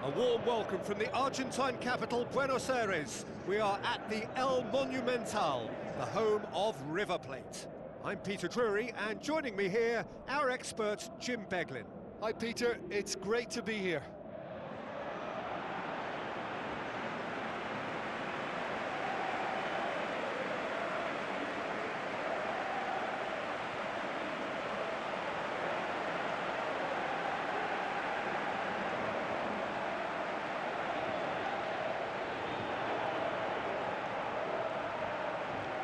A warm welcome from the Argentine capital, Buenos Aires. We are at the El Monumental, the home of River Plate. I'm Peter Drury, and joining me here, our expert, Jim Beglin. Hi Peter, it's great to be here.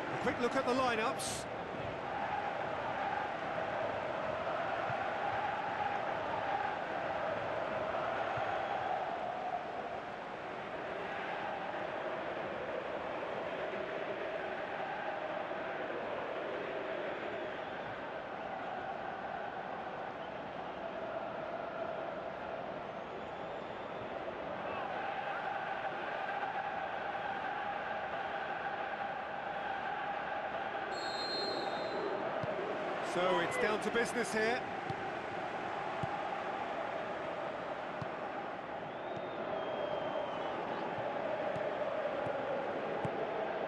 A quick look at the lineups. So it's down to business here.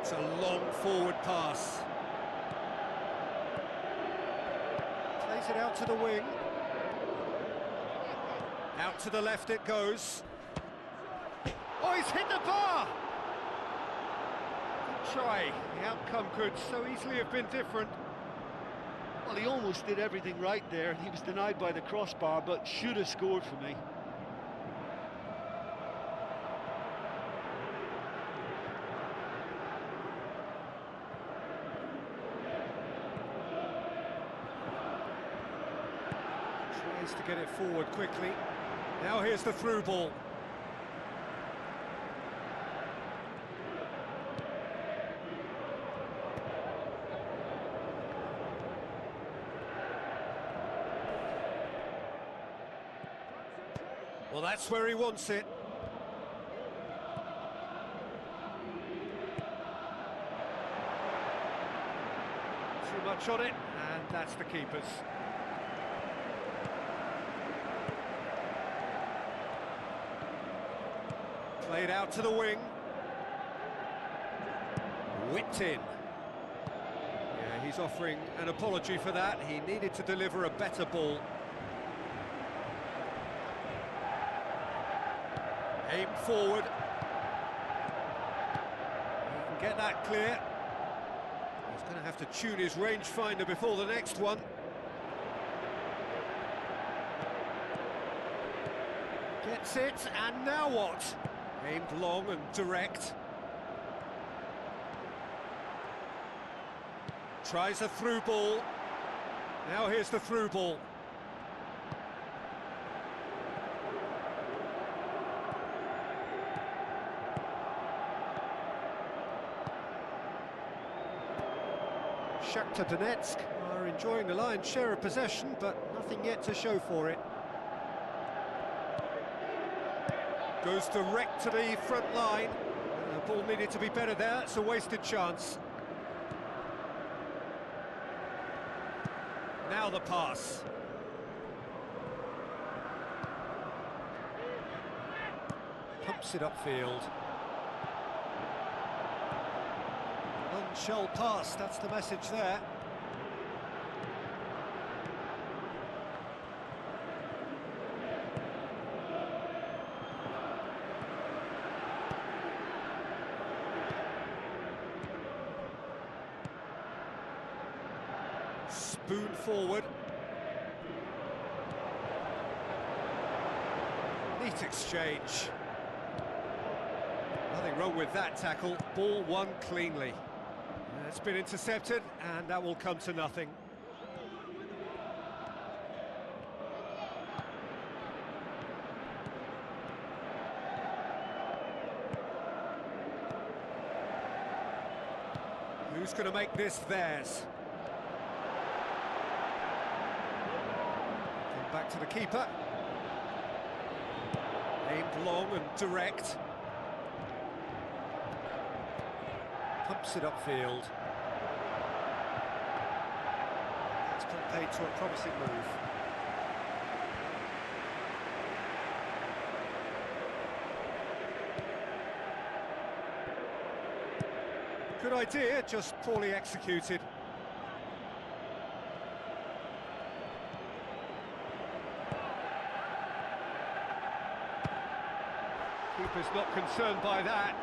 It's a long forward pass. Plays it out to the wing. Out to the left it goes. Oh, he's hit the bar! Good try. The outcome could so easily have been different. Well, he almost did everything right there, and he was denied by the crossbar, but should have scored for me. Tries to get it forward quickly. Now here's the through ball. Well, that's where he wants it. Too much on it, and that's the keeper's. Played out to the wing. Whipped in. Yeah, he's offering an apology for that. He needed to deliver a better ball. Aim forward. He can get that clear. He's going to have to tune his rangefinder before the next one. Gets it, and now what? Aimed long and direct. Tries a through ball. Now here's the through ball. Shakhtar Donetsk are enjoying the lion's share of possession, but nothing yet to show for it. Goes direct to the front line. The ball needed to be better there, it's a wasted chance. Now the pass. Pumps it upfield. None shall pass, that's the message there. Spoon forward. Neat exchange. Nothing wrong with that tackle. Ball won cleanly. It's been intercepted, and that will come to nothing. Who's going to make this theirs? Come back to the keeper. Aimed long and direct. Pumps it upfield. That's played to a promising move. Good idea, just poorly executed. Keeper's not concerned by that.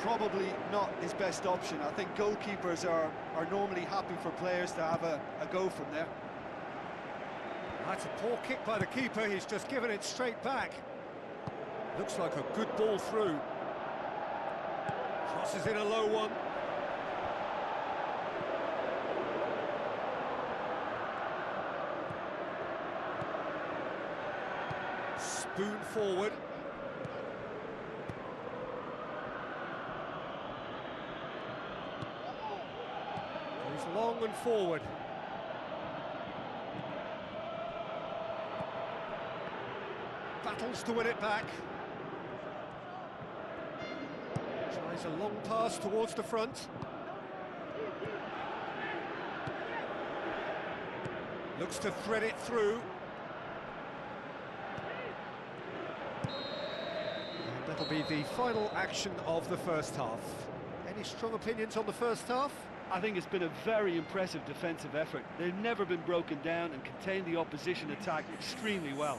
Probably not his best option. I think goalkeepers are normally happy for players to have a go from there. That's a poor kick by the keeper, he's just given it straight back. Looks like a good ball through. Crosses in a low one. Spoon forward. Goes long and forward. Battles to win it back. Tries a long pass towards the front. Looks to thread it through. And that'll be the final action of the first half. Any strong opinions on the first half? I think it's been a very impressive defensive effort. They've never been broken down and contained the opposition attack extremely well.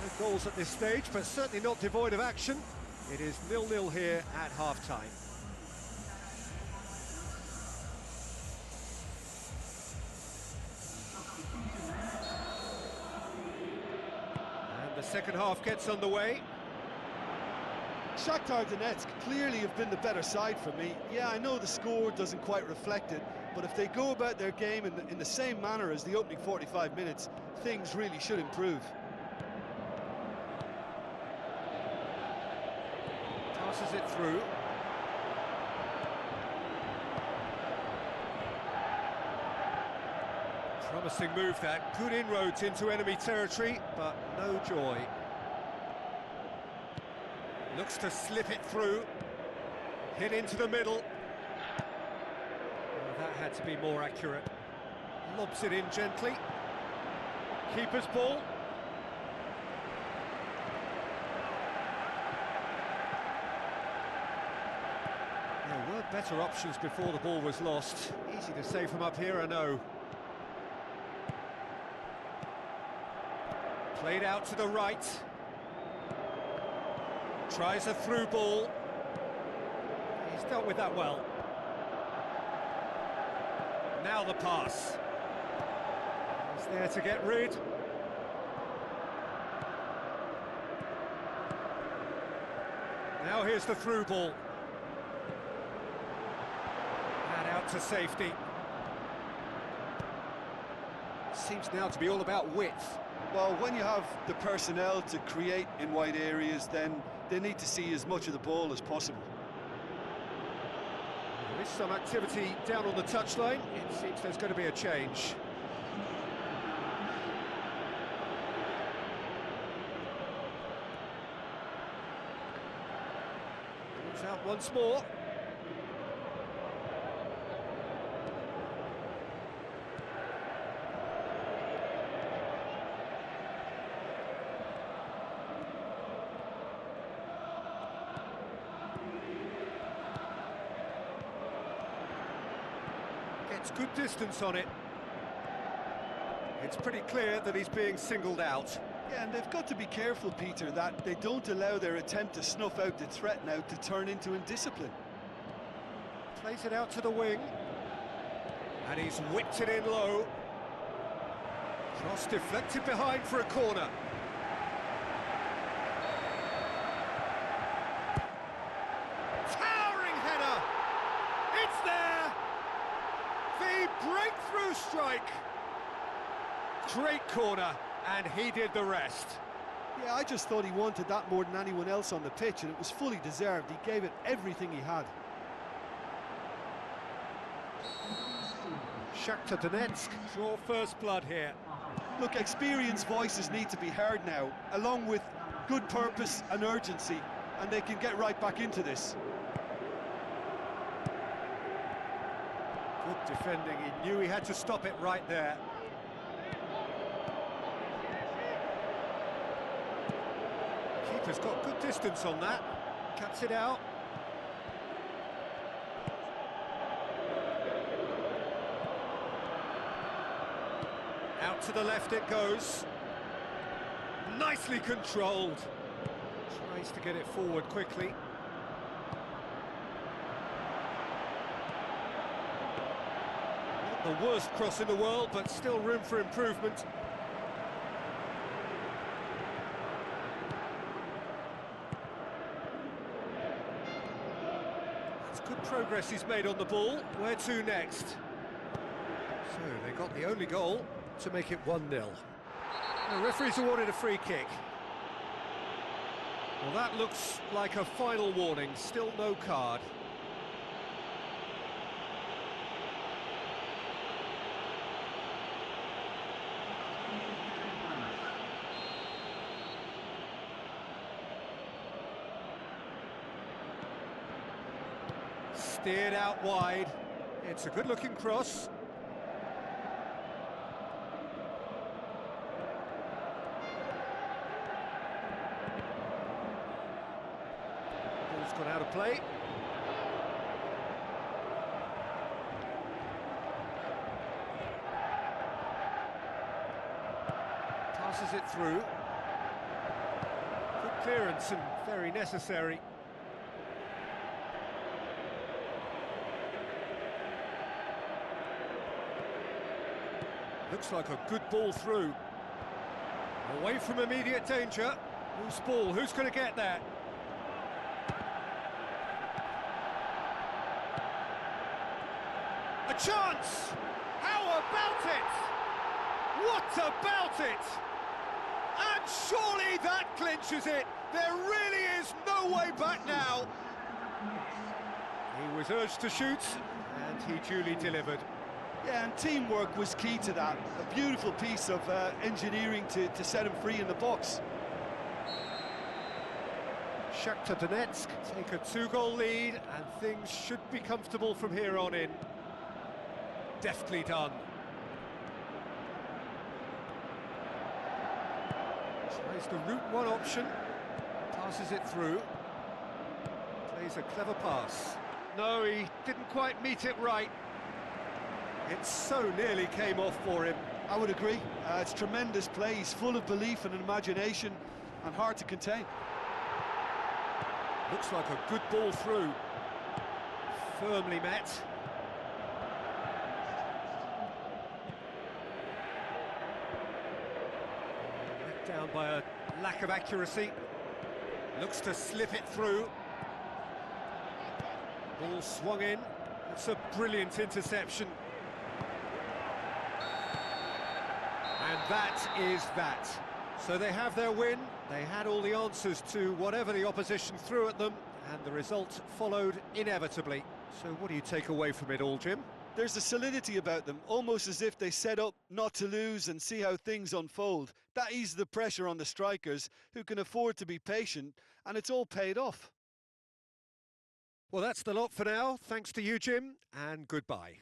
No goals at this stage, but certainly not devoid of action. It is 0-0 here at half-time. And the second half gets underway. Shakhtar Donetsk clearly have been the better side for me. Yeah, I know the score doesn't quite reflect it, but if they go about their game in the same manner as the opening 45 minutes, things really should improve. Passes it through. Promising move that. Good inroads into enemy territory, but no joy. Looks to slip it through. Hit into the middle. Oh, that had to be more accurate. Lobs it in gently. Keeper's ball. There were better options before the ball was lost. Easy to say from up here, I know. Played out to the right. Tries a through ball. He's dealt with that well. Now the pass. He's there to get rid. Now here's the through ball. And out to safety. Seems now to be all about width. Well, when you have the personnel to create in wide areas, then they need to see as much of the ball as possible. There is some activity down on the touchline. It seems there's going to be a change. Moves out once more. Gets good distance on it. It's pretty clear that he's being singled out. Yeah, and they've got to be careful, Peter, that they don't allow their attempt to snuff out the threat now to turn into indiscipline. Plays it out to the wing. And he's whipped it in low. Cross deflected behind for a corner. Towering header! It's there! The breakthrough strike! Great corner, and he did the rest. Yeah, I just thought he wanted that more than anyone else on the pitch, and it was fully deserved. He gave it everything he had. Shakhtar Donetsk draw first blood here. Look, experienced voices need to be heard now, along with good purpose and urgency, and they can get right back into this. Good defending, he knew he had to stop it right there. Keeper's got good distance on that. Cuts it out. Out to the left it goes. Nicely controlled. Tries to get it forward quickly. Not the worst cross in the world, but still room for improvement. That's good progress he's made on the ball. Where to next? So they got the only goal to make it 1-0. The referee's awarded a free kick. Well, that looks like a final warning, still no card. Steered out wide. It's a good-looking cross. Ball's gone out of play. Passes it through. Good clearance and very necessary. Looks like a good ball through. Away from immediate danger. Whose ball? Who's going to get that? A chance! How about it? What about it? And surely that clinches it. There really is no way back now. He was urged to shoot, and he duly delivered. Yeah, and teamwork was key to that. A beautiful piece of engineering to set him free in the box. Shakhtar Donetsk take a 2-goal lead, and things should be comfortable from here on in. Deftly done. Tries the route one option, passes it through, plays a clever pass. No, he didn't quite meet it right. It so nearly came off for him. I would agree. It's tremendous play. He's full of belief and imagination and hard to contain. Looks like a good ball through. Firmly met. Let down by a lack of accuracy. Looks to slip it through. Ball swung in. It's a brilliant interception. And that is that. So they have their win. They had all the answers to whatever the opposition threw at them, and the result followed inevitably. So what do you take away from it all, Jim? There's a solidity about them, almost as if they set up not to lose and see how things unfold. That eases the pressure on the strikers, who can afford to be patient, and it's all paid off. Well, that's the lot for now. Thanks to you, Jim, and goodbye.